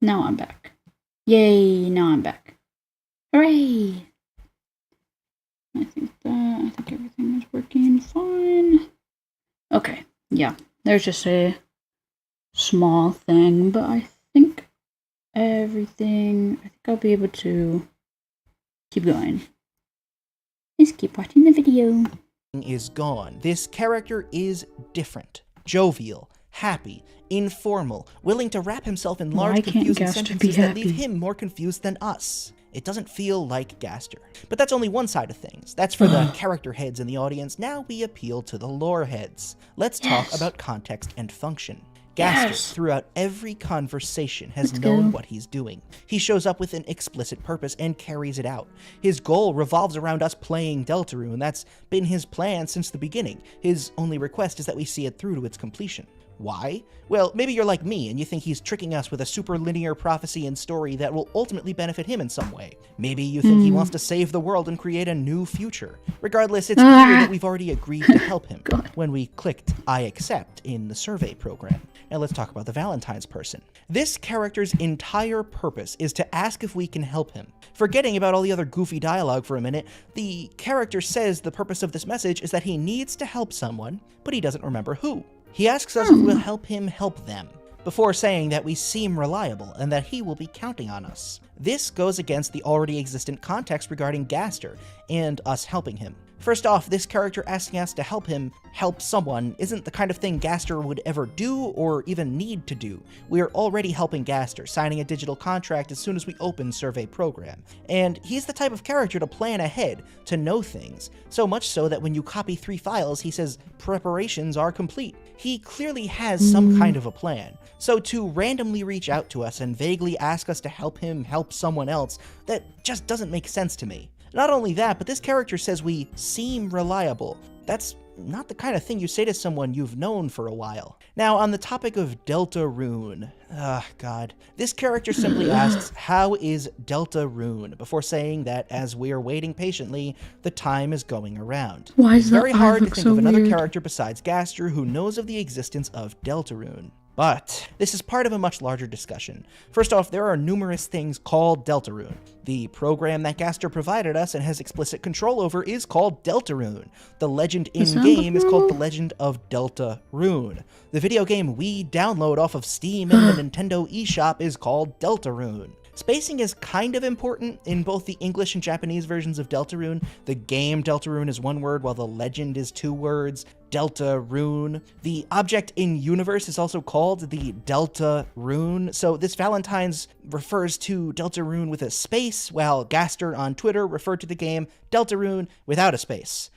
Now I'm back. Yay, now I'm back. Hooray! I think everything is working fine. Okay, yeah. There's just a small thing, but I think I'll be able to keep going. Just keep watching the video. Is gone. This character is different, jovial, happy, informal, willing to wrap himself in large confusing sentences that leave him more confused than us. It doesn't feel like Gaster. But that's only one side of things. That's for the character heads in the audience. Now we appeal to the lore heads. Let's talk about context and function. Gaster, throughout every conversation, has known what he's doing. He shows up with an explicit purpose and carries it out. His goal revolves around us playing Deltarune. That's been his plan since the beginning. His only request is that we see it through to its completion. Why? Well, maybe you're like me and you think he's tricking us with a super linear prophecy and story that will ultimately benefit him in some way. Maybe you think he wants to save the world and create a new future. Regardless, it's clear that we've already agreed to help him when we clicked I accept in the survey program. Now let's talk about the Valentine's person. This character's entire purpose is to ask if we can help him. Forgetting about all the other goofy dialogue for a minute, the character says the purpose of this message is that he needs to help someone, but he doesn't remember who. He asks us if we'll help him help them, before saying that we seem reliable and that he will be counting on us. This goes against the already existent context regarding Gaster and us helping him. First off, this character asking us to help him help someone isn't the kind of thing Gaster would ever do or even need to do. We are already helping Gaster, signing a digital contract as soon as we open survey program. And he's the type of character to plan ahead, to know things, so much so that when you copy 3 files, he says preparations are complete. He clearly has some kind of a plan. So to randomly reach out to us and vaguely ask us to help him help someone else, that just doesn't make sense to me. Not only that, but this character says we seem reliable. That's not the kind of thing you say to someone you've known for a while. Now, on the topic of Deltarune, God. This character simply asks, how is Deltarune? Before saying that as we are waiting patiently, the time is going around. Why is it's very hard to think so of another weird? character besides Gaster who knows of the existence of Deltarune. But this is part of a much larger discussion. First off, there are numerous things called Deltarune. The program that Gaster provided us and has explicit control over is called Deltarune. The legend in-game is called The Legend of Deltarune. The video game we download off of Steam and the Nintendo eShop is called Deltarune. Spacing is kind of important in both the English and Japanese versions of Deltarune. The game Deltarune is 1 word, while the legend is 2 words. Deltarune. The object in universe is also called the Deltarune. So this Valentine's refers to Deltarune with a space, while Gaster on Twitter referred to the game Deltarune without a space.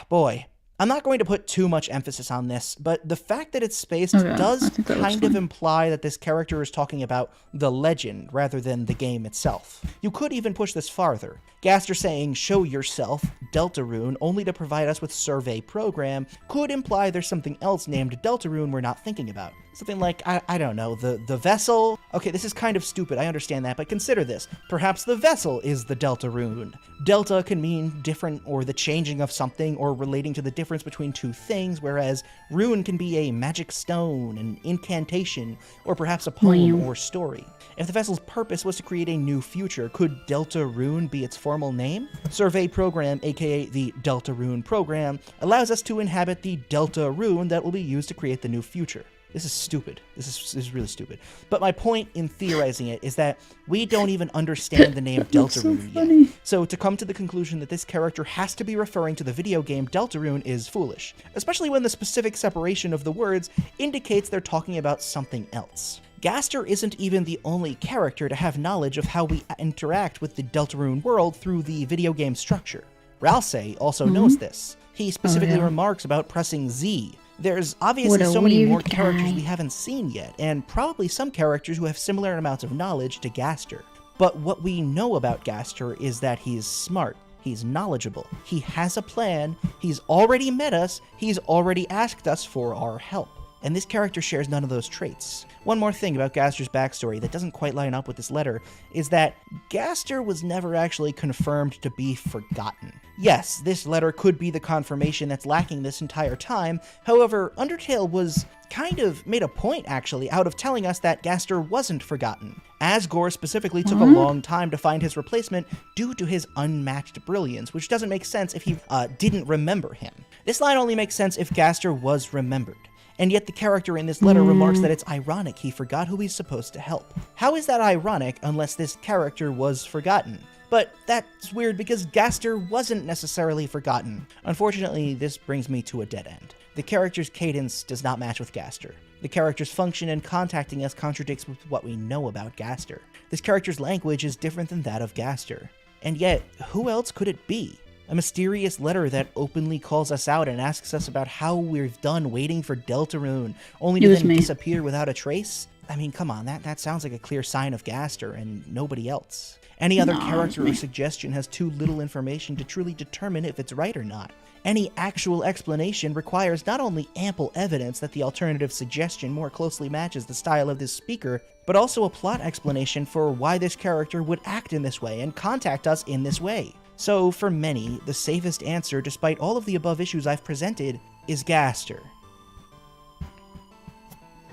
Boy. I'm not going to put too much emphasis on this, but the fact that it's spaced does kind of imply that this character is talking about the legend rather than the game itself. You could even push this farther. Gaster saying, show yourself, Deltarune, only to provide us with survey program, could imply there's something else named Deltarune we're not thinking about. Something like, I don't know, the vessel? Okay, this is kind of stupid, I understand that, but consider this. Perhaps the vessel is the Deltarune. Delta can mean different or the changing of something or relating to the difference between 2 things, whereas rune can be a magic stone, an incantation, or perhaps a poem or story. If the vessel's purpose was to create a new future, could Deltarune be its formal name? Survey program, aka the Deltarune program, allows us to inhabit the Deltarune that will be used to create the new future. This is stupid. This is really stupid. But my point in theorizing it is that we don't even understand the name Deltarune yet. So to come to the conclusion that this character has to be referring to the video game Deltarune is foolish, especially when the specific separation of the words indicates they're talking about something else. Gaster isn't even the only character to have knowledge of how we interact with the Deltarune world through the video game structure. Ralsei also knows this. He specifically remarks about pressing Z. There's obviously so many more characters we haven't seen yet, and probably some characters who have similar amounts of knowledge to Gaster. But what we know about Gaster is that he's smart, he's knowledgeable, he has a plan, he's already met us, he's already asked us for our help. And this character shares none of those traits. One more thing about Gaster's backstory that doesn't quite line up with this letter is that Gaster was never actually confirmed to be forgotten. Yes, this letter could be the confirmation that's lacking this entire time. However, Undertale was kind of made a point, actually, out of telling us that Gaster wasn't forgotten. Asgore specifically took a long time to find his replacement due to his unmatched brilliance, which doesn't make sense if he didn't remember him. This line only makes sense if Gaster was remembered. And yet the character in this letter remarks that it's ironic he forgot who he's supposed to help. How is that ironic unless this character was forgotten? But that's weird because Gaster wasn't necessarily forgotten. Unfortunately, this brings me to a dead end. The character's cadence does not match with Gaster. The character's function in contacting us contradicts with what we know about Gaster. This character's language is different than that of Gaster. And yet, who else could it be? A mysterious letter that openly calls us out and asks us about how we've done waiting for Deltarune, only to then disappear without a trace? I mean, come on, that sounds like a clear sign of Gaster and nobody else. Any other character or suggestion has too little information to truly determine if it's right or not. Any actual explanation requires not only ample evidence that the alternative suggestion more closely matches the style of this speaker, but also a plot explanation for why this character would act in this way and contact us in this way. So, for many, the safest answer, despite all of the above issues I've presented, is Gaster.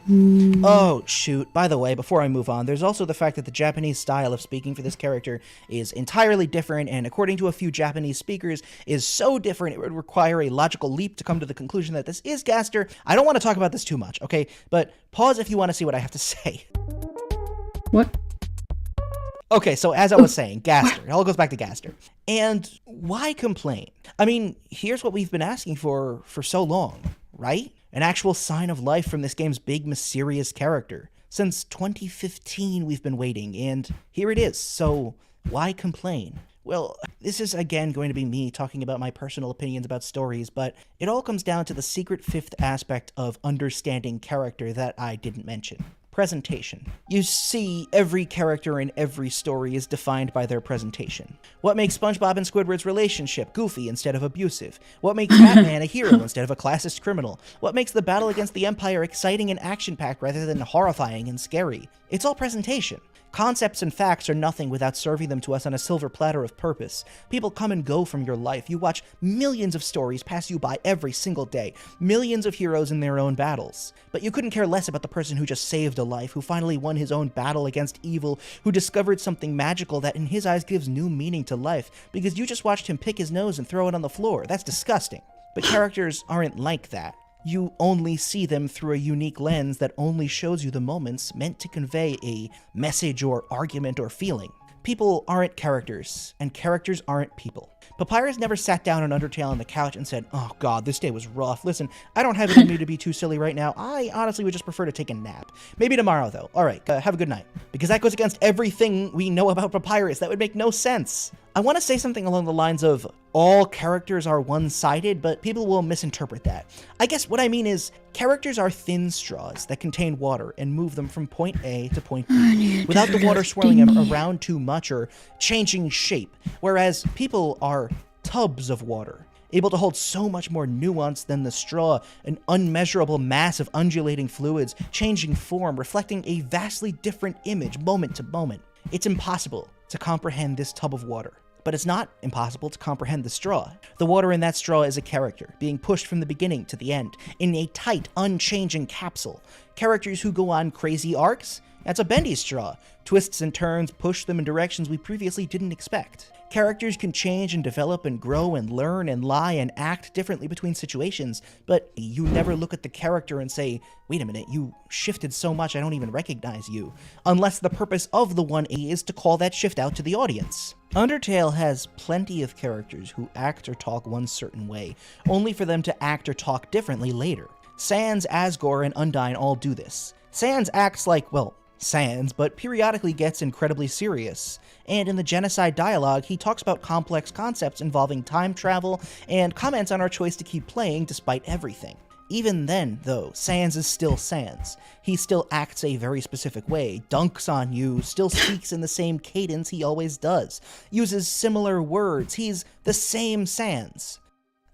Oh, shoot. By the way, before I move on, there's also the fact that the Japanese style of speaking for this character is entirely different, and according to a few Japanese speakers, is so different it would require a logical leap to come to the conclusion that this is Gaster. I don't want to talk about this too much, okay? But pause if you want to see what I have to say. What? Okay, so as I was saying, Gaster. It all goes back to Gaster. And why complain? I mean, here's what we've been asking for so long, right? An actual sign of life from this game's big, mysterious character. Since 2015, we've been waiting, and here it is, so why complain? Well, this is again going to be me talking about my personal opinions about stories, but it all comes down to the secret fifth aspect of understanding character that I didn't mention. Presentation. You see, every character in every story is defined by their presentation. What makes SpongeBob and Squidward's relationship goofy instead of abusive? What makes Batman a hero instead of a classist criminal? What makes the battle against the Empire exciting and action-packed rather than horrifying and scary? It's all presentation. Concepts and facts are nothing without serving them to us on a silver platter of purpose. People come and go from your life. You watch millions of stories pass you by every single day. Millions of heroes in their own battles. But you couldn't care less about the person who just saved a life, who finally won his own battle against evil, who discovered something magical that in his eyes gives new meaning to life, because you just watched him pick his nose and throw it on the floor. That's disgusting. But characters aren't like that. You only see them through a unique lens that only shows you the moments meant to convey a message or argument or feeling. People aren't characters, and characters aren't people. Papyrus never sat down on Undertale on the couch and said, "Oh god, this day was rough. Listen, I don't have it in me to be too silly right now. I honestly would just prefer to take a nap. Maybe tomorrow, though. Alright, have a good night." Because that goes against everything we know about Papyrus. That would make no sense. I want to say something along the lines of, all characters are one-sided, but people will misinterpret that. I guess what I mean is, characters are thin straws that contain water and move them from point A to point B, without the water swirling them around too much or changing shape, whereas people are tubs of water, able to hold so much more nuance than the straw, an unmeasurable mass of undulating fluids, changing form, reflecting a vastly different image moment to moment. It's impossible to comprehend this tub of water. But it's not impossible to comprehend the straw. The water in that straw is a character, being pushed from the beginning to the end, in a tight, unchanging capsule. Characters who go on crazy arcs? That's a bendy straw. Twists and turns push them in directions we previously didn't expect. Characters can change and develop and grow and learn and lie and act differently between situations, but you never look at the character and say, "Wait a minute, you shifted so much I don't even recognize you," unless the purpose of the 180 is to call that shift out to the audience. Undertale has plenty of characters who act or talk one certain way, only for them to act or talk differently later. Sans, Asgore, and Undyne all do this. Sans acts like, well, Sans, but periodically gets incredibly serious. And in the genocide dialogue, he talks about complex concepts involving time travel and comments on our choice to keep playing despite everything. Even then, though, Sans is still Sans. He still acts a very specific way, dunks on you, still speaks in the same cadence he always does, uses similar words. He's the same Sans.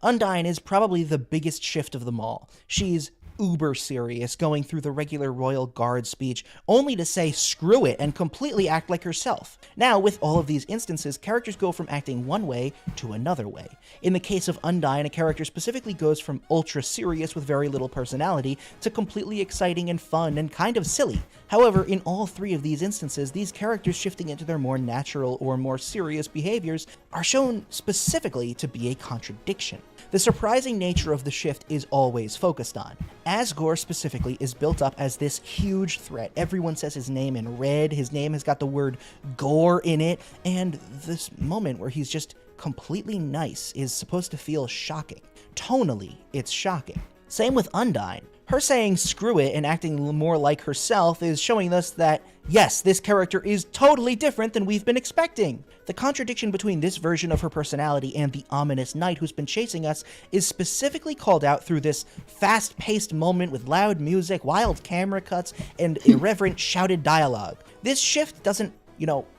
Undyne is probably the biggest shift of them all. She's uber serious, going through the regular royal guard speech, only to say screw it and completely act like herself. Now, with all of these instances, characters go from acting one way to another way. In the case of Undyne, a character specifically goes from ultra serious with very little personality to completely exciting and fun and kind of silly. However, in all three of these instances, these characters shifting into their more natural or more serious behaviors are shown specifically to be a contradiction. The surprising nature of the shift is always focused on. Asgore specifically is built up as this huge threat. Everyone says his name in red, his name has got the word gore in it, and this moment where he's just completely nice is supposed to feel shocking. Tonally, it's shocking. Same with Undyne. Her saying screw it and acting more like herself is showing us that, yes, this character is totally different than we've been expecting. The contradiction between this version of her personality and the ominous knight who's been chasing us is specifically called out through this fast-paced moment with loud music, wild camera cuts, and irreverent shouted dialogue. This shift doesn't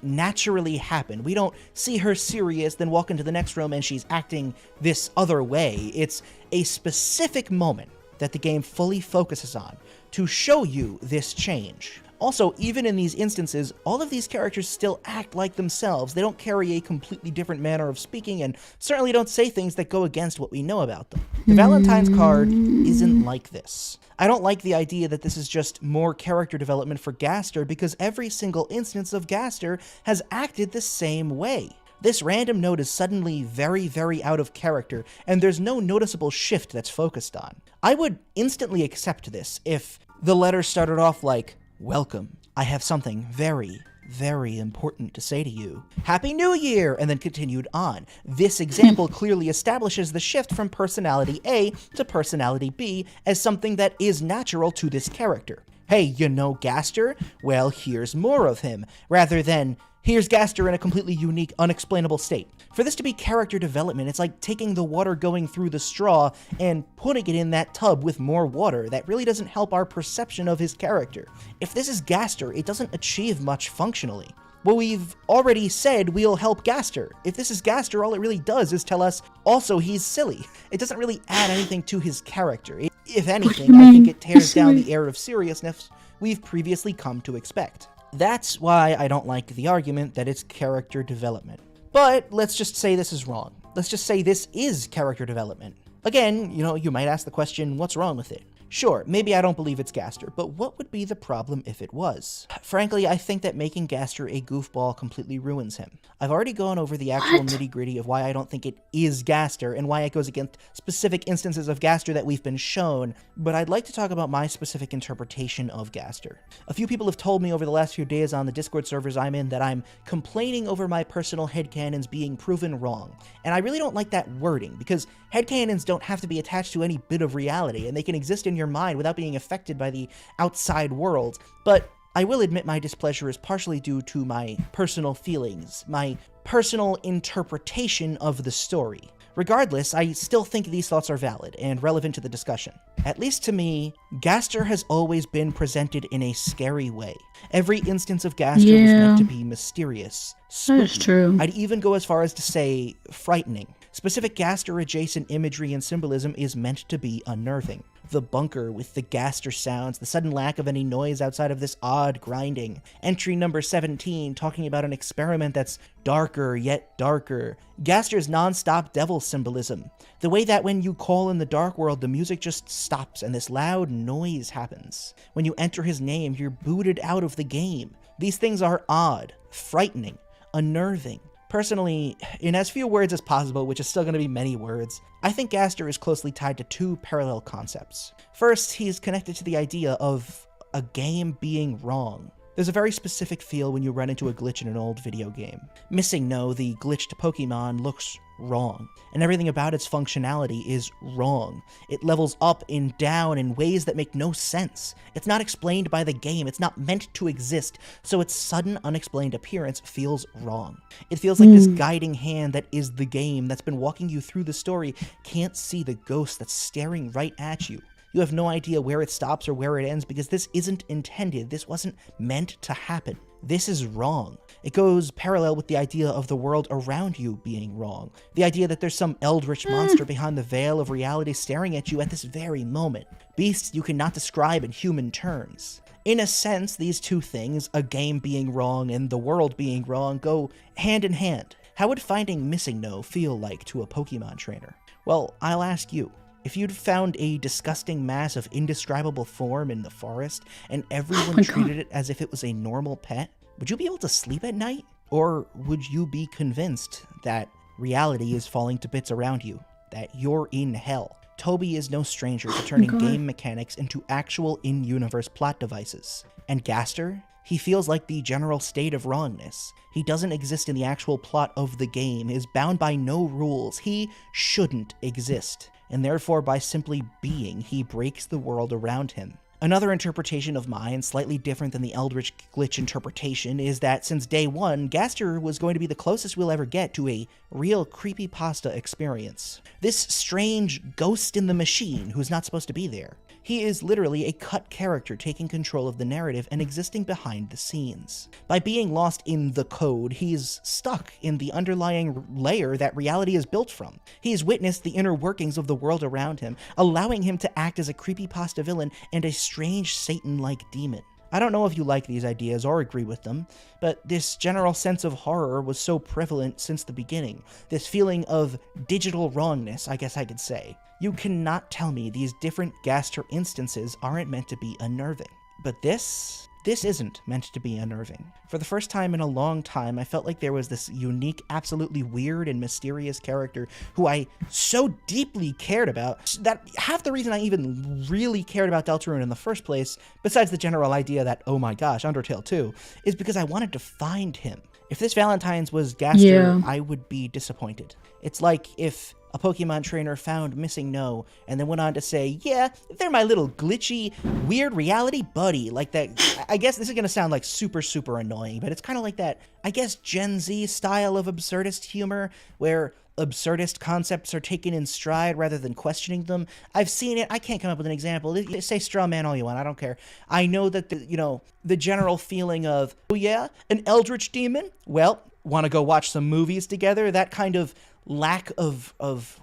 naturally happen. We don't see her serious, then walk into the next room and she's acting this other way. It's a specific moment that the game fully focuses on to show you this change. Also, even in these instances, all of these characters still act like themselves. They don't carry a completely different manner of speaking and certainly don't say things that go against what we know about them. The Valentine's card isn't like this. I don't like the idea that this is just more character development for Gaster because every single instance of Gaster has acted the same way. This random note is suddenly very, very out of character, and there's no noticeable shift that's focused on. I would instantly accept this if the letter started off like, "Welcome, I have something very, very important to say to you. Happy New Year!" and then continued on. This example clearly establishes the shift from personality A to personality B as something that is natural to this character. Hey, you know Gaster? Well, here's more of him, rather than, here's Gaster in a completely unique, unexplainable state. For this to be character development, it's like taking the water going through the straw and putting it in that tub with more water. That really doesn't help our perception of his character. If this is Gaster, it doesn't achieve much functionally. Well, we've already said we'll help Gaster. If this is Gaster, all it really does is tell us, also, he's silly. It doesn't really add anything to his character. If anything, I think it tears down the air of seriousness we've previously come to expect. That's why I don't like the argument that it's character development. But let's just say this is wrong. Let's just say this is character development. Again, you might ask the question, what's wrong with it? Sure, maybe I don't believe it's Gaster, but what would be the problem if it was? Frankly, I think that making Gaster a goofball completely ruins him. I've already gone over the actual nitty-gritty of why I don't think it is Gaster and why it goes against specific instances of Gaster that we've been shown, but I'd like to talk about my specific interpretation of Gaster. A few people have told me over the last few days on the Discord servers I'm in that I'm complaining over my personal headcanons being proven wrong, and I really don't like that wording, because headcanons don't have to be attached to any bit of reality, and they can exist in your mind without being affected by the outside world. But I will admit my displeasure is partially due to my personal feelings, my personal interpretation of the story. Regardless, I still think these thoughts are valid and relevant to the discussion. At least to me, Gaster has always been presented in a scary way. Every instance of Gaster was meant to be mysterious, spooky. That is true. I'd even go as far as to say frightening. Specific Gaster-adjacent imagery and symbolism is meant to be unnerving. The bunker with the Gaster sounds, the sudden lack of any noise outside of this odd grinding. Entry number 17 talking about an experiment that's darker yet darker. Gaster's non-stop devil symbolism. The way that when you call in the dark world, the music just stops and this loud noise happens. When you enter his name, you're booted out of the game. These things are odd, frightening, unnerving. Personally, in as few words as possible, which is still going to be many words, I think Gaster is closely tied to two parallel concepts. First, he's connected to the idea of a game being wrong. There's a very specific feel when you run into a glitch in an old video game. Missing No, the glitched Pokemon, looks wrong, and everything about its functionality is wrong. It levels up and down in ways that make no sense. It's not explained by the game, it's not meant to exist, so its sudden unexplained appearance feels wrong. It feels like this guiding hand that is the game that's been walking you through the story can't see the ghost that's staring right at you. You have no idea where it stops or where it ends because this isn't intended. This wasn't meant to happen. this is wrong. It goes parallel with the idea of the world around you being wrong. The idea that there's some eldritch monster behind the veil of reality staring at you at this very moment. Beasts you cannot describe in human terms. In a sense, these two things, a game being wrong and the world being wrong, go hand in hand. How would finding Missing No feel like to a Pokemon trainer? Well, I'll ask you. If you'd found a disgusting mass of indescribable form in the forest and everyone treated it as if it was a normal pet, would you be able to sleep at night? Or would you be convinced that reality is falling to bits around you, that you're in hell? Toby is no stranger to turning game mechanics into actual in-universe plot devices. And Gaster? He feels like the general state of wrongness. He doesn't exist in the actual plot of the game, is bound by no rules. He shouldn't exist. And therefore, by simply being, he breaks the world around him. Another interpretation of mine, slightly different than the Eldritch Glitch interpretation, is that since day one, Gaster was going to be the closest we'll ever get to a real creepypasta experience. This strange ghost in the machine who's not supposed to be there. He is literally a cut character taking control of the narrative and existing behind the scenes. By being lost in the code, he's stuck in the underlying layer that reality is built from. He's witnessed the inner workings of the world around him, allowing him to act as a creepypasta villain and a strange Satan-like demon. I don't know if you like these ideas or agree with them, but this general sense of horror was so prevalent since the beginning. This feeling of digital wrongness, I guess I could say. You cannot tell me these different Gaster instances aren't meant to be unnerving. But this isn't meant to be unnerving. For the first time in a long time, I felt like there was this unique, absolutely weird and mysterious character who I so deeply cared about that half the reason I even really cared about Deltarune in the first place, besides the general idea that, oh my gosh, Undertale 2, is because I wanted to find him. If this Valentine's was Gaster, I would be disappointed. It's like if a Pokemon trainer found Missing No and then went on to say, yeah, they're my little glitchy, weird reality buddy. Like that, I guess this is going to sound like super, super annoying, but it's kind of like that, I guess, Gen Z style of absurdist humor where absurdist concepts are taken in stride rather than questioning them. I've seen it. I can't come up with an example. Say straw man all you want. I don't care. I know that, the general feeling of, oh yeah, an eldritch demon? Well, want to go watch some movies together? That kind of lack of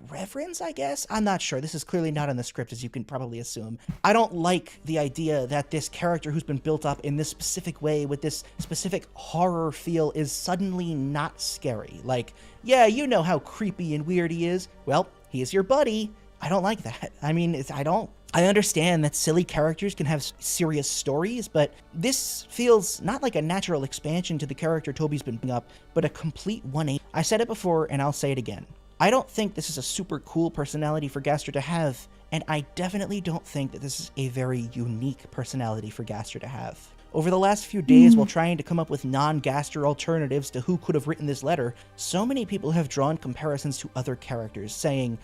reverence, I guess? I'm not sure. This is clearly not in the script, as you can probably assume. I don't like the idea that this character who's been built up in this specific way with this specific horror feel is suddenly not scary. Like, yeah, you know how creepy and weird he is. Well, he's your buddy. I don't like that. I mean, I understand that silly characters can have serious stories, but this feels not like a natural expansion to the character Toby's been bringing up, but a complete 180. I said it before, and I'll say it again. I don't think this is a super cool personality for Gaster to have, and I definitely don't think that this is a very unique personality for Gaster to have. Over the last few days, while trying to come up with non-Gaster alternatives to who could have written this letter, so many people have drawn comparisons to other characters, saying,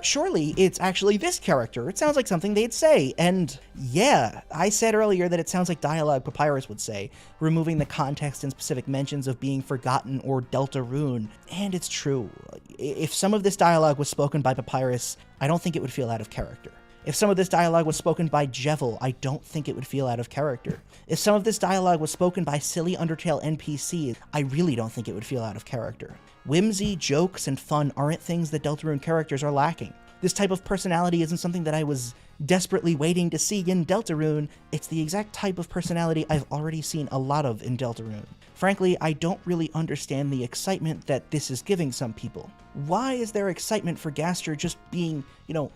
surely it's actually this character. It sounds like something they'd say. And yeah, I said earlier that it sounds like dialogue Papyrus would say, removing the context and specific mentions of being forgotten or Deltarune. And it's true. If some of this dialogue was spoken by Papyrus, I don't think it would feel out of character. If some of this dialogue was spoken by Jevil, I don't think it would feel out of character. If some of this dialogue was spoken by silly Undertale NPCs, I really don't think it would feel out of character. Whimsy, jokes, and fun aren't things that Deltarune characters are lacking. This type of personality isn't something that I was desperately waiting to see in Deltarune. It's the exact type of personality I've already seen a lot of in Deltarune. Frankly, I don't really understand the excitement that this is giving some people. Why is there excitement for Gaster just being,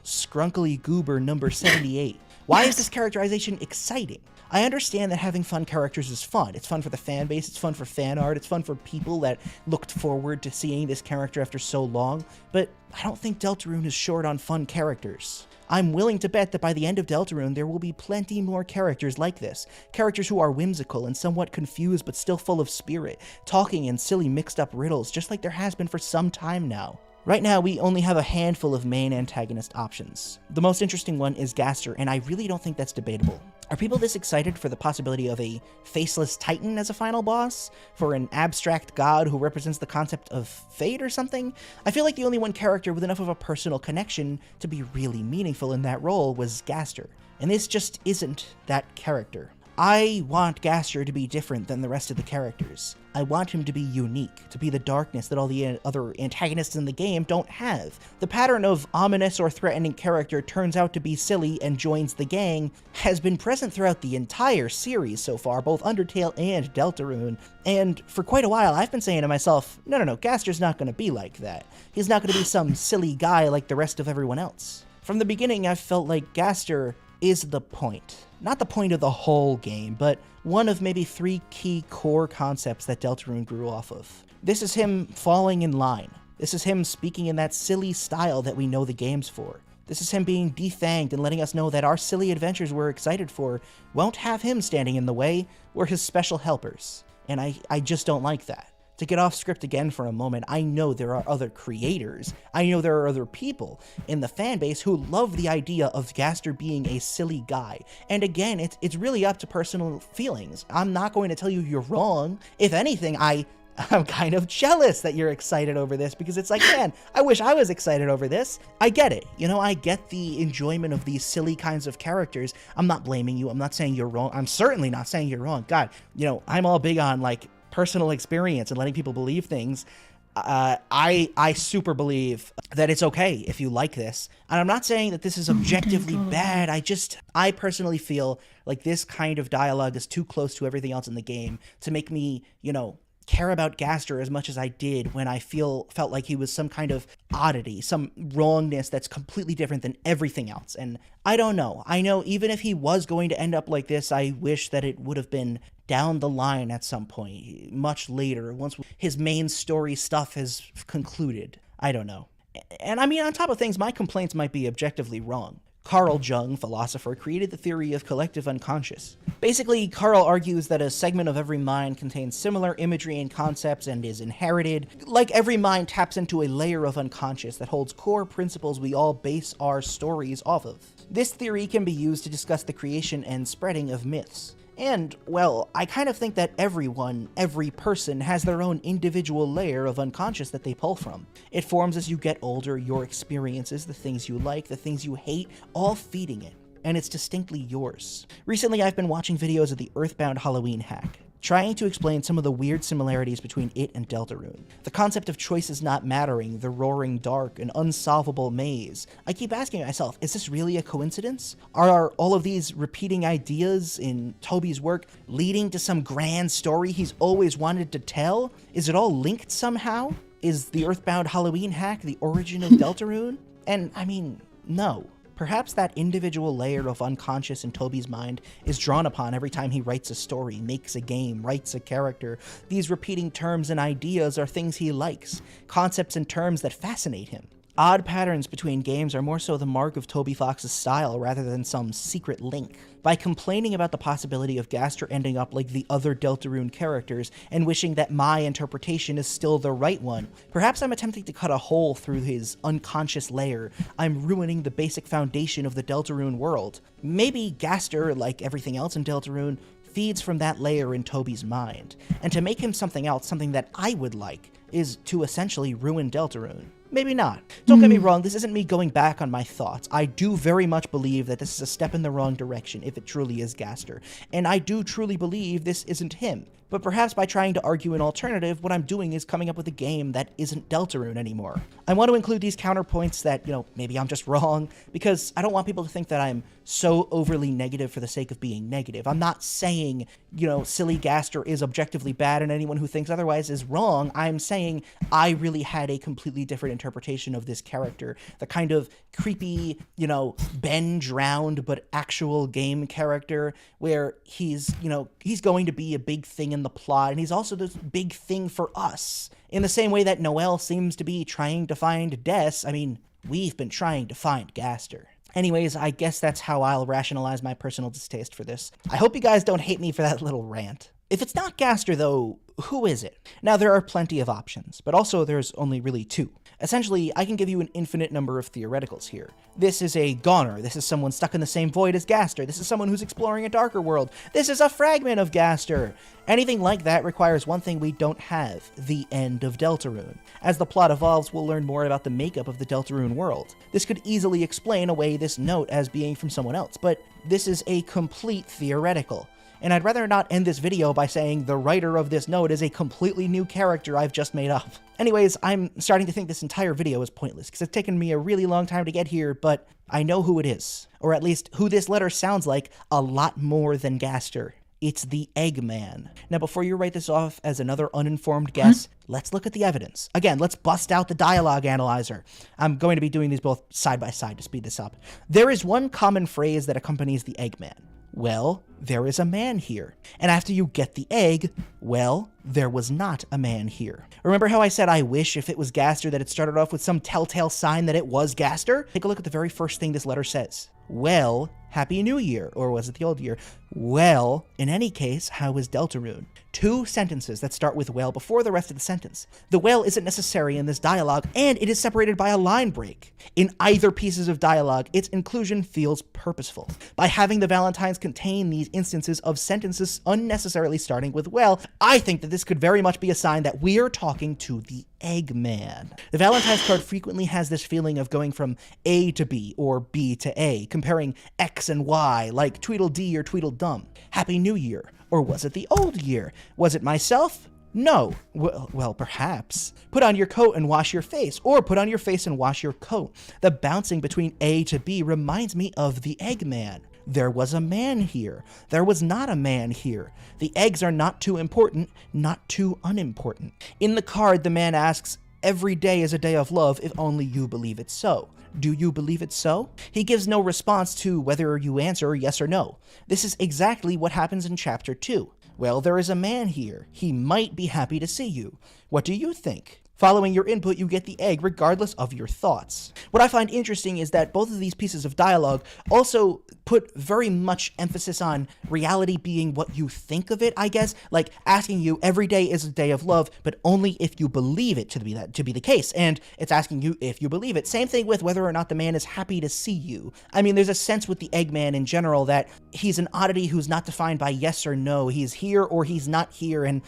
scrunkly goober number 78? Why is this characterization exciting? I understand that having fun characters is fun. It's fun for the fan base, it's fun for fan art, it's fun for people that looked forward to seeing this character after so long, but I don't think Deltarune is short on fun characters. I'm willing to bet that by the end of Deltarune, there will be plenty more characters like this. Characters who are whimsical and somewhat confused but still full of spirit, talking in silly mixed-up riddles, just like there has been for some time now. Right now, we only have a handful of main antagonist options. The most interesting one is Gaster, and I really don't think that's debatable. Are people this excited for the possibility of a faceless titan as a final boss? For an abstract god who represents the concept of fate or something? I feel like the only one character with enough of a personal connection to be really meaningful in that role was Gaster, and this just isn't that character. I want Gaster to be different than the rest of the characters. I want him to be unique, to be the darkness that all the other antagonists in the game don't have. The pattern of ominous or threatening character turns out to be silly and joins the gang has been present throughout the entire series so far, both Undertale and Deltarune, and for quite a while I've been saying to myself, no, Gaster's not going to be like that. He's not going to be some silly guy like the rest of everyone else. From the beginning, I've felt like Gaster is the point. Not the point of the whole game, but one of maybe 3 key core concepts that Deltarune grew off of. This is him falling in line. This is him speaking in that silly style that we know the game's for. This is him being defanged and letting us know that our silly adventures we're excited for won't have him standing in the way. We're his special helpers. And I just don't like that. To get off script again for a moment, I know there are other creators, I know there are other people in the fan base who love the idea of Gaster being a silly guy. And again, it's really up to personal feelings. I'm not going to tell you you're wrong. If anything, I'm kind of jealous that you're excited over this, because it's like, man, I wish I was excited over this. I get it. I get the enjoyment of these silly kinds of characters. I'm not blaming you. I'm not saying you're wrong. I'm certainly not saying you're wrong. God, I'm all big on like personal experience and letting people believe things. I super believe that it's okay if you like this. And I'm not saying that this is objectively bad. I personally feel like this kind of dialogue is too close to everything else in the game to make me, care about Gaster as much as I did when I felt like he was some kind of oddity, some wrongness that's completely different than everything else. And I don't know. I know even if he was going to end up like this, I wish that it would have been down the line at some point, much later, once his main story stuff has concluded. I don't know. And I mean, on top of things, my complaints might be objectively wrong. Carl Jung, philosopher, created the theory of collective unconscious. Basically, Carl argues that a segment of every mind contains similar imagery and concepts and is inherited. Like every mind taps into a layer of unconscious that holds core principles we all base our stories off of. This theory can be used to discuss the creation and spreading of myths. And, well, I kind of think that every person has their own individual layer of unconscious that they pull from. It forms as you get older, your experiences, the things you like, the things you hate, all feeding it. And it's distinctly yours. Recently, I've been watching videos of the Earthbound Halloween hack, trying to explain some of the weird similarities between it and Deltarune. The concept of choices not mattering, the roaring dark, an unsolvable maze. I keep asking myself, is this really a coincidence? Are all of these repeating ideas in Toby's work leading to some grand story he's always wanted to tell? Is it all linked somehow? Is the Earthbound Halloween hack the origin of Deltarune? And I mean, no. Perhaps that individual layer of unconscious in Toby's mind is drawn upon every time he writes a story, makes a game, writes a character. These repeating terms and ideas are things he likes, concepts and terms that fascinate him. Odd patterns between games are more so the mark of Toby Fox's style rather than some secret link. By complaining about the possibility of Gaster ending up like the other Deltarune characters and wishing that my interpretation is still the right one, perhaps I'm attempting to cut a hole through his unconscious layer. I'm ruining the basic foundation of the Deltarune world. Maybe Gaster, like everything else in Deltarune, feeds from that layer in Toby's mind. And to make him something else, something that I would like, is to essentially ruin Deltarune. Maybe not. Don't get me wrong, this isn't me going back on my thoughts. I do very much believe that this is a step in the wrong direction if it truly is Gaster. And I do truly believe this isn't him. But perhaps by trying to argue an alternative, what I'm doing is coming up with a game that isn't Deltarune anymore. I want to include these counterpoints that, maybe I'm just wrong, because I don't want people to think that I'm so overly negative for the sake of being negative. I'm not saying, silly Gaster is objectively bad and anyone who thinks otherwise is wrong. I'm saying I really had a completely different interpretation of this character. The kind of creepy, Ben drowned but actual game character where he's going to be a big thing in the plot, and he's also this big thing for us. In the same way that Noelle seems to be trying to find Des, we've been trying to find Gaster. Anyways, I guess that's how I'll rationalize my personal distaste for this. I hope you guys don't hate me for that little rant. If it's not Gaster, though, who is it? Now, there are plenty of options, but also there's only really two. Essentially, I can give you an infinite number of theoreticals here. This is a goner. This is someone stuck in the same void as Gaster. This is someone who's exploring a darker world. This is a fragment of Gaster. Anything like that requires one thing we don't have, the end of Deltarune. As the plot evolves, we'll learn more about the makeup of the Deltarune world. This could easily explain away this note as being from someone else, but this is a complete theoretical. And I'd rather not end this video by saying the writer of this note is a completely new character I've just made up. Anyways, I'm starting to think this entire video is pointless because it's taken me a really long time to get here, but I know who it is. Or at least who this letter sounds like a lot more than Gaster. It's the Eggman. Now, before you write this off as another uninformed guess, let's look at the evidence. Again, let's bust out the dialogue analyzer. I'm going to be doing these both side by side to speed this up. There is one common phrase that accompanies the Eggman. Well, there is a man here. And after you get the egg, well, there was not a man here. Remember how I said I wish if it was Gaster that it started off with some telltale sign that it was Gaster? Take a look at the very first thing this letter says. Well, Happy New Year, or was it the old year? Well, in any case, how is deltarune? Two sentences that start with well before the rest of the sentence. The well isn't necessary in this dialogue, and it is separated by a line break. In either pieces of dialogue, its inclusion feels purposeful. By having the Valentines contain these instances of sentences unnecessarily starting with well, I think that this could very much be a sign that we're talking to the Eggman. The Valentine's card frequently has this feeling of going from A to B or B to A, comparing X and Y like Tweedledee or Tweedledum. Happy New Year. Or was it the old year? Was it myself? No. Well, perhaps. Put on your coat and wash your face, or put on your face and wash your coat. The bouncing between A to B reminds me of the Eggman. There was a man here. There was not a man here. The eggs are not too important, not too unimportant. In the card, the man asks, every day is a day of love if only you believe it so. Do you believe it so? He gives no response to whether you answer yes or no. This is exactly what happens in chapter 2. Well, there is a man here. He might be happy to see you. What do you think? Following your input, you get the egg regardless of your thoughts. What I find interesting is that both of these pieces of dialogue also put very much emphasis on reality being what you think of it, I guess, like asking you every day is a day of love, but only if you believe it to be the case, and it's asking you if you believe it. Same thing with whether or not the man is happy to see you. I mean, there's a sense with the Eggman in general that he's an oddity who's not defined by yes or no. He's here or he's not here, and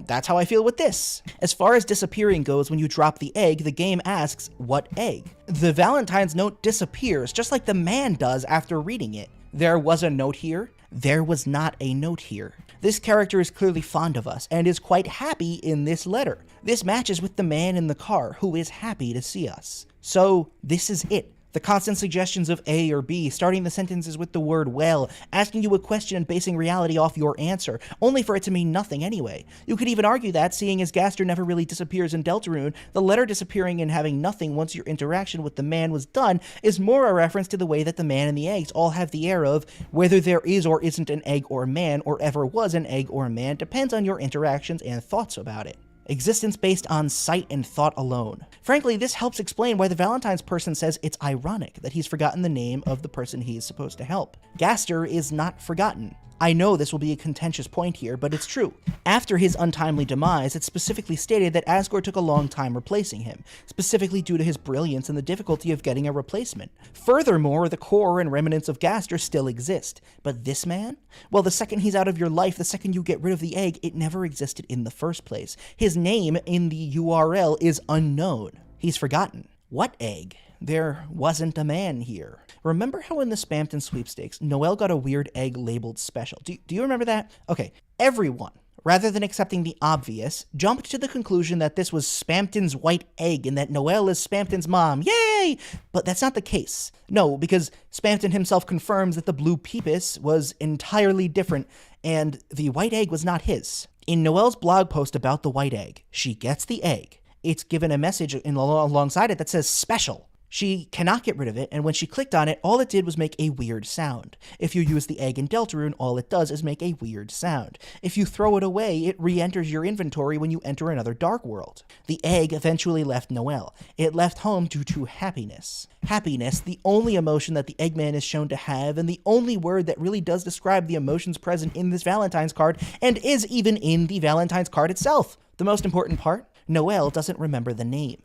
that's how I feel with this. As far as disappearing goes, when you drop the egg, the game asks, what egg? The Valentine's note disappears, just like the man does after reading it. There was a note here. There was not a note here. This character is clearly fond of us and is quite happy in this letter. This matches with the man in the car who is happy to see us. So this is it. The constant suggestions of A or B, starting the sentences with the word well, asking you a question and basing reality off your answer, only for it to mean nothing anyway. You could even argue that, seeing as Gaster never really disappears in deltarune, the letter disappearing and having nothing once your interaction with the man was done is more a reference to the way that the man and the eggs all have the air of whether there is or isn't an egg or a man, or ever was an egg or a man, depends on your interactions and thoughts about it. Existence based on sight and thought alone. Frankly, this helps explain why the Valentine's person says it's ironic that he's forgotten the name of the person he is supposed to help. Gaster is not forgotten. I know this will be a contentious point here, but it's true. After his untimely demise, it's specifically stated that Asgore took a long time replacing him, specifically due to his brilliance and the difficulty of getting a replacement. Furthermore, the core and remnants of Gaster still exist. But this man? Well, the second he's out of your life, the second you get rid of the egg, it never existed in the first place. His name in the URL is unknown. He's forgotten. What egg? There wasn't a man here. Remember how in the Spamton sweepstakes, Noelle got a weird egg labeled special? Do you remember that? Okay, everyone, rather than accepting the obvious, jumped to the conclusion that this was Spamton's white egg and that Noelle is Spamton's mom. Yay! But that's not the case. No, because Spamton himself confirms that the blue peepus was entirely different and the white egg was not his. In Noelle's blog post about the white egg, she gets the egg. It's given a message alongside it that says special. She cannot get rid of it, and when she clicked on it, all it did was make a weird sound. If you use the egg in deltarune, all it does is make a weird sound. If you throw it away, it re-enters your inventory when you enter another dark world. The egg eventually left Noelle. It left home due to happiness. Happiness, the only emotion that the Eggman is shown to have, and the only word that really does describe the emotions present in this Valentine's card, and is even in the Valentine's card itself. The most important part? Noelle doesn't remember the name.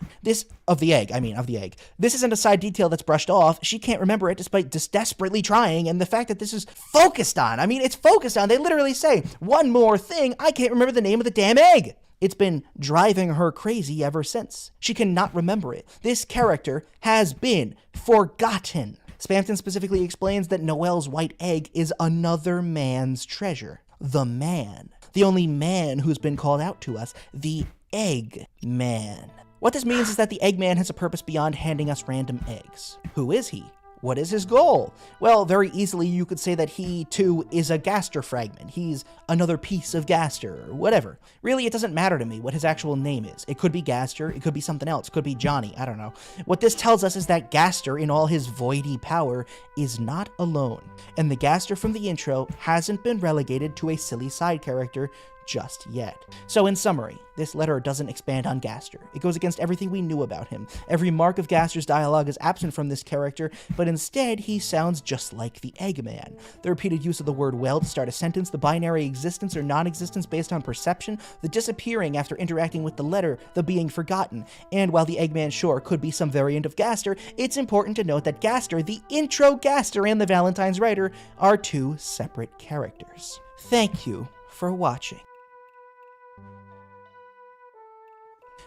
Of the egg. This isn't a side detail that's brushed off. She can't remember it despite just desperately trying, and the fact that this is focused on. It's focused on. They literally say, one more thing, I can't remember the name of the damn egg. It's been driving her crazy ever since. She cannot remember it. This character has been forgotten. Spamton specifically explains that Noelle's white egg is another man's treasure. the man. The only man who's been called out to us, the Eggman. What this means is that the Eggman has a purpose beyond handing us random eggs. Who is he? What is his goal? Well, very easily you could say that he, too, is a Gaster fragment. He's another piece of Gaster, or whatever. Really, it doesn't matter to me what his actual name is. It could be Gaster, it could be something else, it could be Johnny, I don't know. What this tells us is that Gaster, in all his voidy power, is not alone. And the Gaster from the intro hasn't been relegated to a silly side character just yet. So in summary, this letter doesn't expand on Gaster. It goes against everything we knew about him. Every mark of Gaster's dialogue is absent from this character, but instead he sounds just like the Eggman. The repeated use of the word well to start a sentence, the binary existence or non-existence based on perception, the disappearing after interacting with the letter, the being forgotten. And while the Eggman sure could be some variant of Gaster, it's important to note that Gaster, the intro Gaster, and the Valentine's writer are two separate characters. Thank you for watching.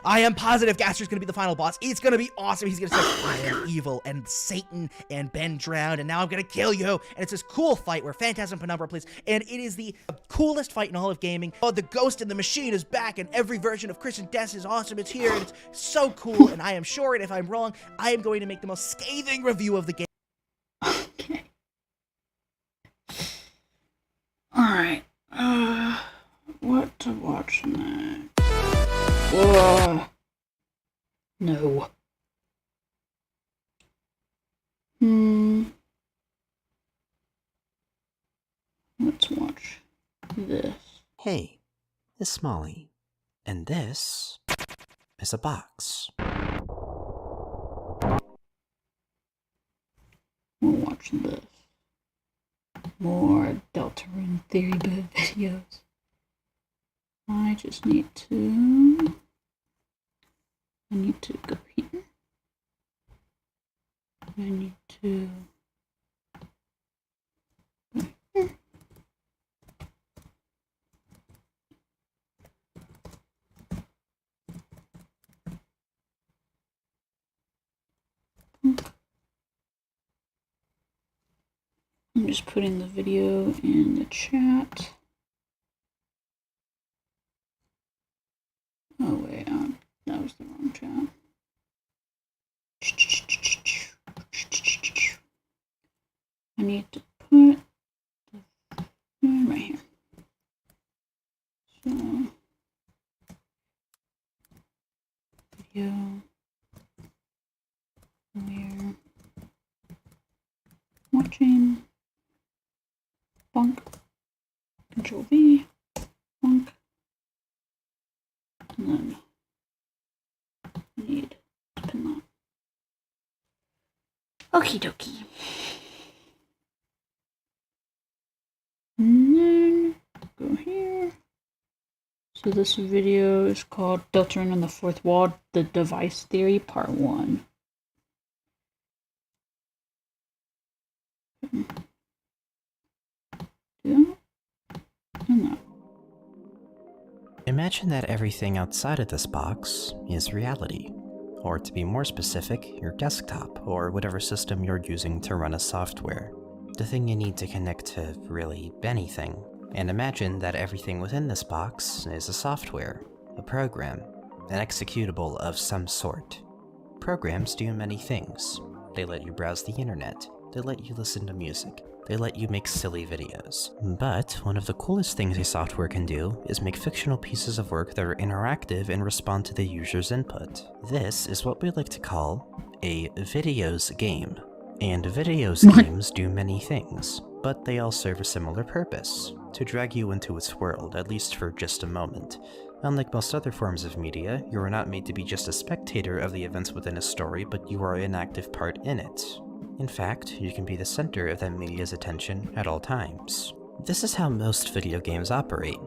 I am positive Gaster's gonna be the final boss. It's gonna be awesome. He's gonna say, I am evil, and Satan, and Ben drowned, and now I'm gonna kill you. And it's this cool fight where Phantasm Penumbra plays, and it is the coolest fight in all of gaming. Oh, the Ghost in the Machine is back, and every version of Christian Death is awesome. It's here, and it's so cool, and I am sure, and if I'm wrong, I am going to make the most scathing review of the game. Okay. Alright. What to watch next? Whoa. No. Let's watch this. Hey, it's Molly, and this is a box. We'll watch this. More deltarune theory videos. I just need to go here. I need to go here. I'm just putting the video in the chat. Oh wait, that was the wrong chat. I need to put the right here. So video we're watching. Bonk. Control V. Bonk. And then I need to pin that. Okie dokie. And then go here. So this video is called Deltarune on the Fourth Wall, the Device Theory, Part 1. Do that. And that. Imagine that everything outside of this box is reality. Or to be more specific, your desktop, or whatever system you're using to run a software. The thing you need to connect to really anything. And imagine that everything within this box is a software, a program, an executable of some sort. Programs do many things. They let you browse the internet, they let you listen to music, they let you make silly videos. But one of the coolest things a software can do is make fictional pieces of work that are interactive and respond to the user's input. This is what we like to call a videos game. And videos games do many things, but they all serve a similar purpose, to drag you into its world, at least for just a moment. Unlike most other forms of media, you are not made to be just a spectator of the events within a story, but you are an active part in it. In fact, you can be the center of that media's attention at all times. This is how most video games operate.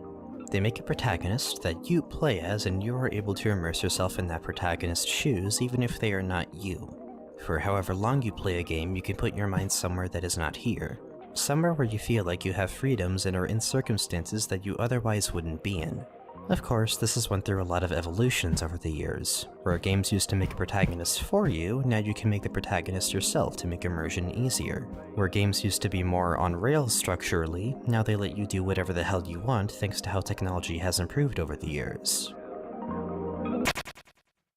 They make a protagonist that you play as, and you are able to immerse yourself in that protagonist's shoes even if they are not you. For however long you play a game, you can put your mind somewhere that is not here. Somewhere where you feel like you have freedoms and are in circumstances that you otherwise wouldn't be in. Of course, this has went through a lot of evolutions over the years. Where games used to make a protagonist for you, now you can make the protagonist yourself to make immersion easier. Where games used to be more on rails structurally, now they let you do whatever the hell you want thanks to how technology has improved over the years.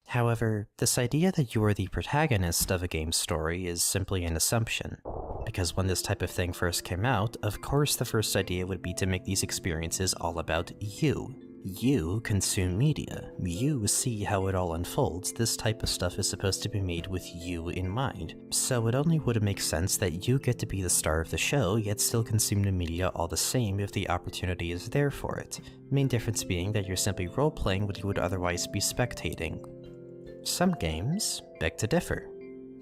However, this idea that you are the protagonist of a game's story is simply an assumption. Because when this type of thing first came out, of course the first idea would be to make these experiences all about you. You consume media. You see how it all unfolds. This type of stuff is supposed to be made with you in mind. So it only would make sense that you get to be the star of the show, yet still consume the media all the same if the opportunity is there for it. Main difference being that you're simply role-playing what you would otherwise be spectating. Some games beg to differ.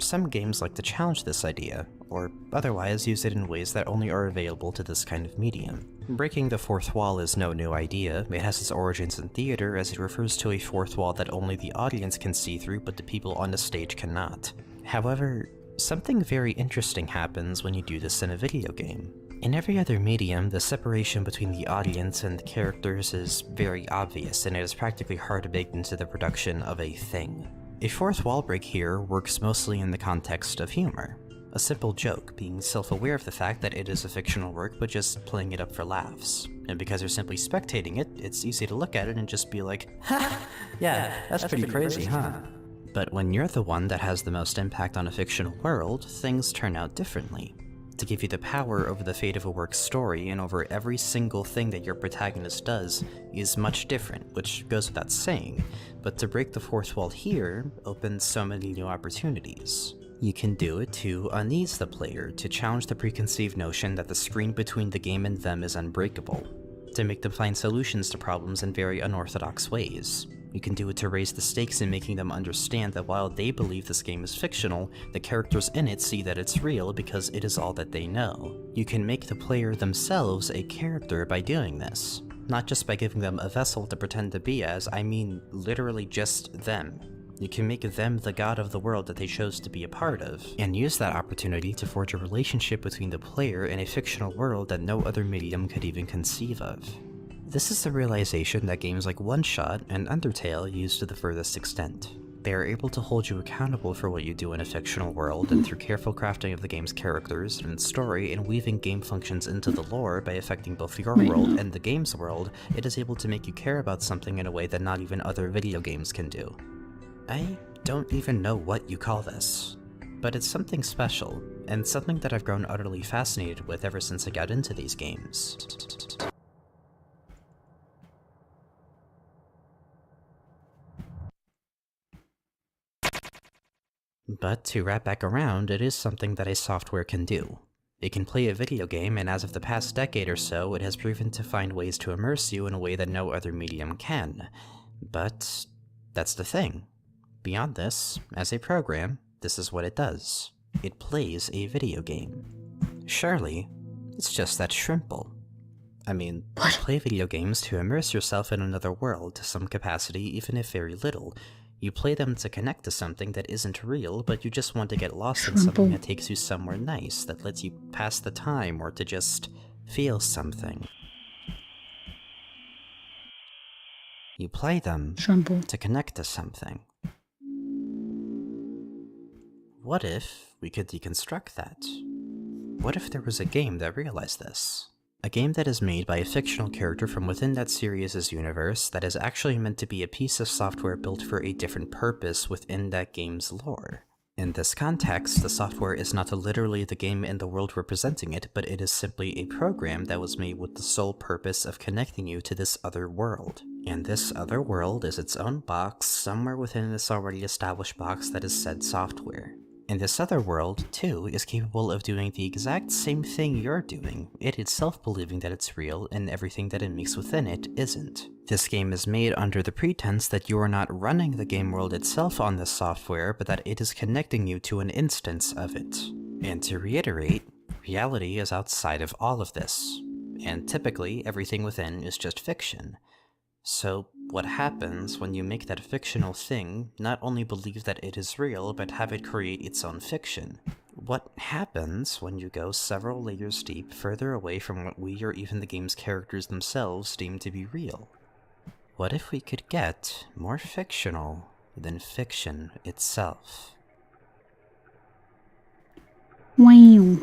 Some games like to challenge this idea, or otherwise use it in ways that only are available to this kind of medium. Breaking the fourth wall is no new idea. It has its origins in theater, as it refers to a fourth wall that only the audience can see through but the people on the stage cannot. However, something very interesting happens when you do this in a video game. In every other medium, the separation between the audience and the characters is very obvious, and it is practically hard to bake into the production of a thing. A fourth wall break here works mostly in the context of humor. A simple joke, being self-aware of the fact that it is a fictional work but just playing it up for laughs. And because you're simply spectating it, it's easy to look at it and just be like, ha! Yeah, that's pretty crazy, huh? But when you're the one that has the most impact on a fictional world, things turn out differently. To give you the power over the fate of a work's story and over every single thing that your protagonist does is much different, which goes without saying, but to break the fourth wall here opens so many new opportunities. You can do it to unease the player, to challenge the preconceived notion that the screen between the game and them is unbreakable, to make them find solutions to problems in very unorthodox ways. You can do it to raise the stakes in making them understand that while they believe this game is fictional, the characters in it see that it's real because it is all that they know. You can make the player themselves a character by doing this. Not just by giving them a vessel to pretend to be as, I mean literally just them. You can make them the god of the world that they chose to be a part of, and use that opportunity to forge a relationship between the player and a fictional world that no other medium could even conceive of. This is the realization that games like One Shot and Undertale use to the furthest extent. They are able to hold you accountable for what you do in a fictional world, and through careful crafting of the game's characters and story and weaving game functions into the lore by affecting both your world and the game's world, it is able to make you care about something in a way that not even other video games can do. I don't even know what you call this, but it's something special, and something that I've grown utterly fascinated with ever since I got into these games. But to wrap back around, it is something that a software can do. It can play a video game, and as of the past decade or so, it has proven to find ways to immerse you in a way that no other medium can. But that's the thing. Beyond this, as a program, this is what it does. It plays a video game. Surely, it's just that simple. I mean, you play video games to immerse yourself in another world to some capacity, even if very little. You play them to connect to something that isn't real, but you just want to get lost in something that takes you somewhere nice, that lets you pass the time, or to just feel something. You play them to connect to something. What if we could deconstruct that? What if there was a game that realized this? A game that is made by a fictional character from within that series' universe that is actually meant to be a piece of software built for a different purpose within that game's lore. In this context, the software is not literally the game and the world representing it, but it is simply a program that was made with the sole purpose of connecting you to this other world. And this other world is its own box somewhere within this already established box that is said software. And this other world, too, is capable of doing the exact same thing you're doing, it itself believing that it's real and everything that it makes within it isn't. This game is made under the pretense that you are not running the game world itself on this software, but that it is connecting you to an instance of it. And to reiterate, reality is outside of all of this, and typically everything within is just fiction. So, what happens when you make that fictional thing not only believe that it is real, but have it create its own fiction? What happens when you go several layers deep, further away from what we or even the game's characters themselves deem to be real? What if we could get more fictional than fiction itself? Wow.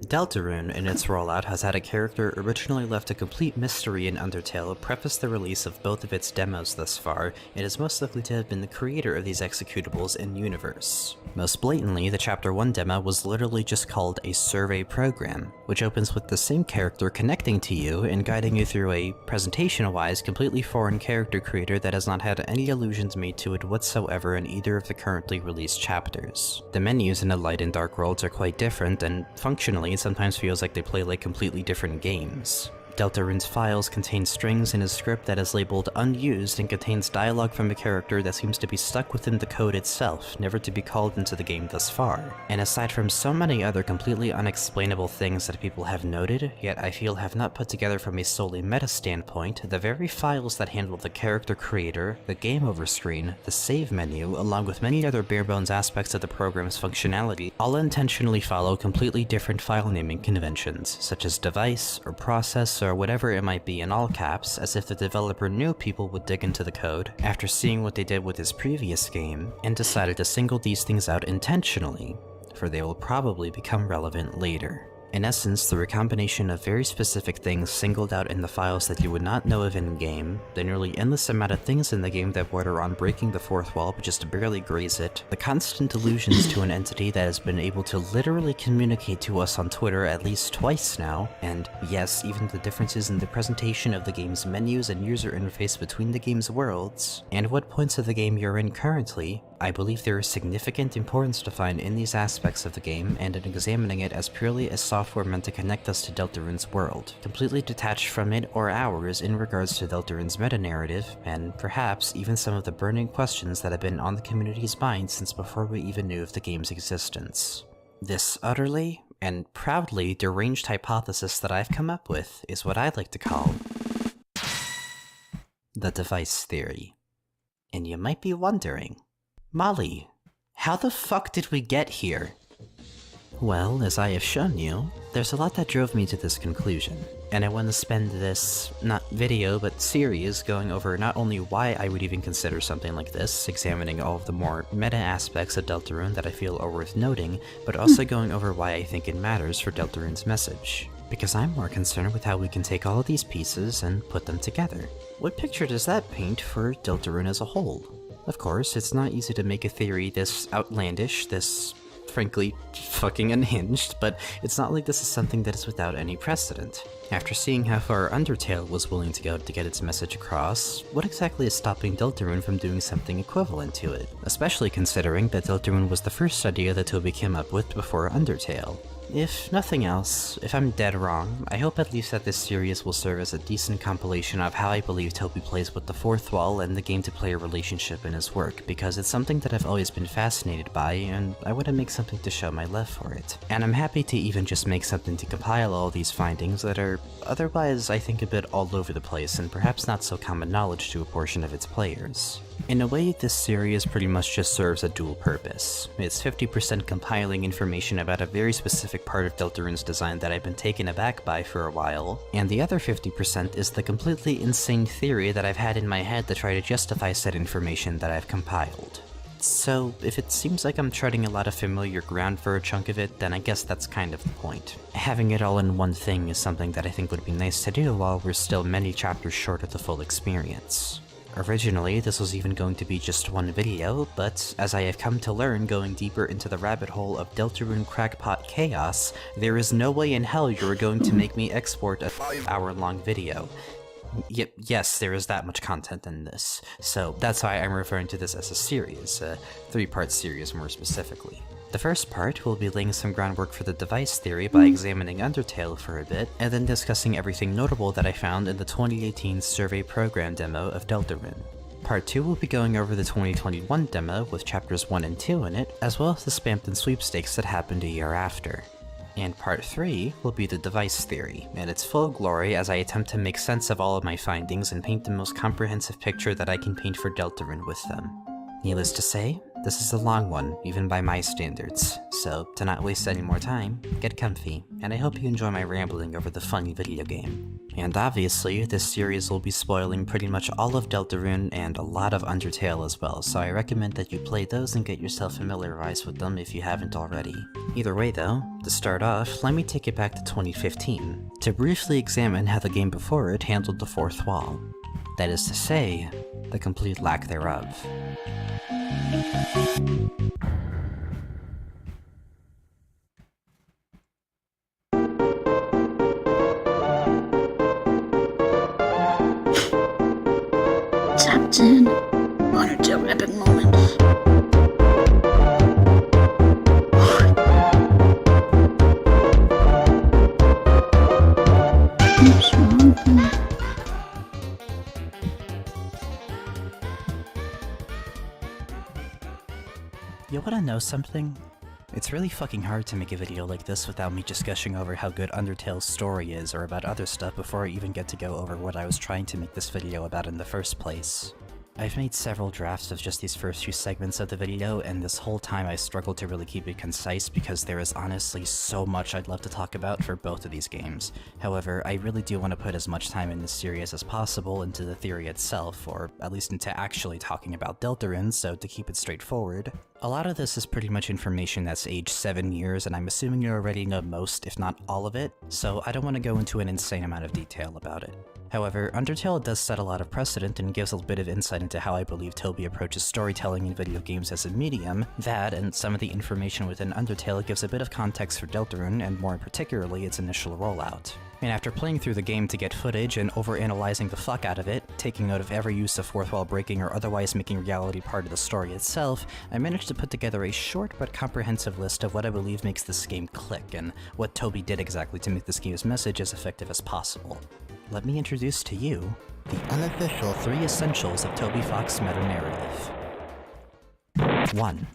Deltarune, in its rollout, has had a character originally left a complete mystery in Undertale preface the release of both of its demos thus far, and is most likely to have been the creator of these executables in-universe. Most blatantly, the Chapter 1 demo was literally just called a survey program, which opens with the same character connecting to you and guiding you through a, presentation-wise, completely foreign character creator that has not had any allusions made to it whatsoever in either of the currently released chapters. The menus in the Light and Dark worlds are quite different, and functionally it sometimes feels like they play like completely different games. Deltarune's files contain strings in a script that is labeled unused and contains dialogue from a character that seems to be stuck within the code itself, never to be called into the game thus far. And aside from so many other completely unexplainable things that people have noted, yet I feel have not put together from a solely meta standpoint, the very files that handle the character creator, the game over screen, the save menu, along with many other bare-bones aspects of the program's functionality, all intentionally follow completely different file naming conventions, such as device, or process, or whatever it might be in all caps, as if the developer knew people would dig into the code after seeing what they did with his previous game, and decided to single these things out intentionally, for they will probably become relevant later. In essence, the recombination of very specific things singled out in the files that you would not know of in-game, the nearly endless amount of things in the game that border on breaking the fourth wall but just barely graze it, the constant allusions to an entity that has been able to literally communicate to us on Twitter at least twice now, and yes, even the differences in the presentation of the game's menus and user interface between the game's worlds, and what points of the game you're in currently, I believe there is significant importance to find in these aspects of the game and in examining it as purely as software meant to connect us to Deltarune's world, completely detached from it or ours in regards to Deltarune's meta-narrative, and perhaps even some of the burning questions that have been on the community's mind since before we even knew of the game's existence. This utterly and proudly deranged hypothesis that I've come up with is what I'd like to call the device theory. And you might be wondering, Molly, how the fuck did we get here? Well, as I have shown you, there's a lot that drove me to this conclusion, and I want to spend this, not video, but series going over not only why I would even consider something like this, examining all of the more meta aspects of Deltarune that I feel are worth noting, but also going over why I think it matters for Deltarune's message. Because I'm more concerned with how we can take all of these pieces and put them together. What picture does that paint for Deltarune as a whole? Of course, it's not easy to make a theory this outlandish, this frankly fucking unhinged, but it's not like this is something that is without any precedent. After seeing how far Undertale was willing to go to get its message across, what exactly is stopping Deltarune from doing something equivalent to it? Especially considering that Deltarune was the first idea that Toby came up with before Undertale. If nothing else, if I'm dead wrong, I hope at least that this series will serve as a decent compilation of how I believe Toby plays with the fourth wall and the game-to-player relationship in his work, because it's something that I've always been fascinated by, and I want to make something to show my love for it. And I'm happy to even just make something to compile all these findings that are otherwise, I think, a bit all over the place and perhaps not so common knowledge to a portion of its players. In a way, this series pretty much just serves a dual purpose. It's 50% compiling information about a very specific part of Deltarune's design that I've been taken aback by for a while, and the other 50% is the completely insane theory that I've had in my head to try to justify said information that I've compiled. So, if it seems like I'm treading a lot of familiar ground for a chunk of it, then I guess that's kind of the point. Having it all in one thing is something that I think would be nice to do while we're still many chapters short of the full experience. Originally, this was even going to be just one video, but as I have come to learn going deeper into the rabbit hole of Deltarune crackpot chaos, there is no way in hell you are going to make me export a 5-hour-long video. Yes, there is that much content in this, so that's why I'm referring to this as a series, a 3-part series more specifically. The first part will be laying some groundwork for the device theory by examining Undertale for a bit, and then discussing everything notable that I found in the 2018 survey program demo of Deltarune. Part 2 will be going over the 2021 demo with chapters 1 and 2 in it, as well as the Spampton sweepstakes that happened a year after. And part 3 will be the device theory, in its full glory as I attempt to make sense of all of my findings and paint the most comprehensive picture that I can paint for Deltarune with them. Needless to say, This is a long one, even by my standards, so to not waste any more time, get comfy, and I hope you enjoy my rambling over the funny video game. And obviously, this series will be spoiling pretty much all of Deltarune and a lot of Undertale as well, so I recommend that you play those and get yourself familiarized with them if you haven't already. Either way though, to start off, let me take it back to 2015, to briefly examine how the game before it handled the fourth wall. That is to say, the complete lack thereof. Top 10 Undertale epic moments. Oops, wrong thing. You wanna know something? It's really fucking hard to make a video like this without me just gushing over how good Undertale's story is or about other stuff before I even get to go over what I was trying to make this video about in the first place. I've made several drafts of just these first few segments of the video, and this whole time I struggled to really keep it concise because there is honestly so much I'd love to talk about for both of these games. However, I really do want to put as much time in this series as possible into the theory itself, or at least into actually talking about Deltarune, so to keep it straightforward. A lot of this is pretty much information that's aged 7 years, and I'm assuming you already know most, if not all of it, so I don't want to go into an insane amount of detail about it. However, Undertale does set a lot of precedent and gives a bit of insight into how I believe Toby approaches storytelling in video games as a medium. That, and some of the information within Undertale, gives a bit of context for Deltarune, and more particularly its initial rollout. And after playing through the game to get footage and overanalyzing the fuck out of it, taking note of every use of fourth wall breaking or otherwise making reality part of the story itself, I managed to put together a short but comprehensive list of what I believe makes this game click, and what Toby did exactly to make this game's message as effective as possible. Let me introduce to you the unofficial 3 essentials of Toby Fox's meta-narrative. 1.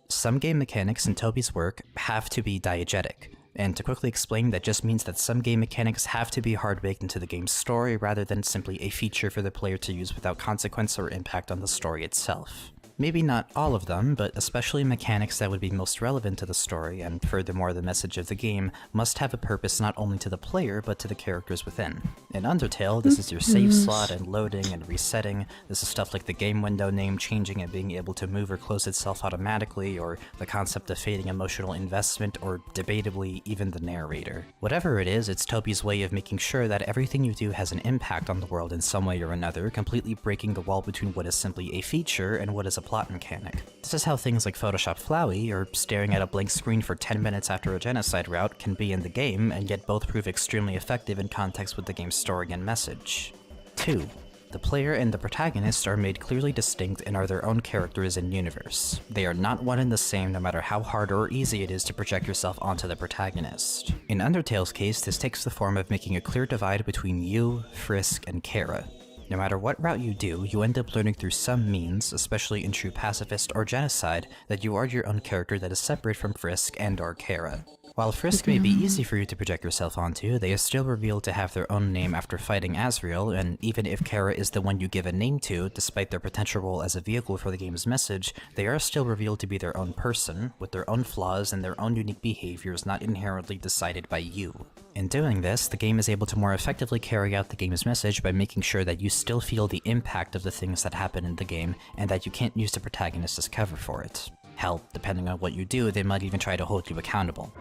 Some game mechanics in Toby's work have to be diegetic. And to quickly explain, that just means that some game mechanics have to be hard-baked into the game's story rather than simply a feature for the player to use without consequence or impact on the story itself. Maybe not all of them, but especially mechanics that would be most relevant to the story, and furthermore the message of the game, must have a purpose not only to the player, but to the characters within. In Undertale, this is your save slot and loading and resetting. This is stuff like the game window name changing and being able to move or close itself automatically, or the concept of fading emotional investment, or debatably, even the narrator. Whatever it is, it's Toby's way of making sure that everything you do has an impact on the world in some way or another, completely breaking the wall between what is simply a feature and what is a plot mechanic. This is how things like Photoshop Flowey, or staring at a blank screen for 10 minutes after a genocide route, can be in the game, and yet both prove extremely effective in context with the game's story and message. 2. The player and the protagonist are made clearly distinct and are their own characters in universe. They are not one and the same no matter how hard or easy it is to project yourself onto the protagonist. In Undertale's case, this takes the form of making a clear divide between you, Frisk, and Kara. No matter what route you do, you end up learning through some means, especially in true pacifist or genocide, that you are your own character that is separate from Frisk and or Kara. While Frisk may be easy for you to project yourself onto, they are still revealed to have their own name after fighting Asriel, and even if Kara is the one you give a name to, despite their potential role as a vehicle for the game's message, they are still revealed to be their own person, with their own flaws and their own unique behaviors not inherently decided by you. In doing this, the game is able to more effectively carry out the game's message by making sure that you still feel the impact of the things that happen in the game, and that you can't use the protagonist as cover for it. Hell, depending on what you do, they might even try to hold you accountable.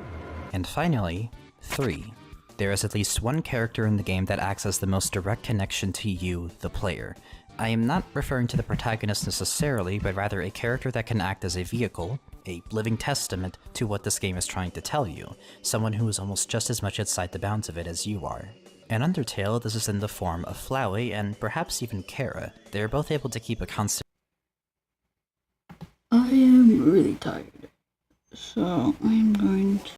And finally, 3. There is at least one character in the game that acts as the most direct connection to you, the player. I am not referring to the protagonist necessarily, but rather a character that can act as a vehicle, a living testament to what this game is trying to tell you, someone who is almost just as much outside the bounds of it as you are. In Undertale, this is in the form of Flowey and perhaps even Kara. They are both able to keep a constant— I am really tired, so I'm going to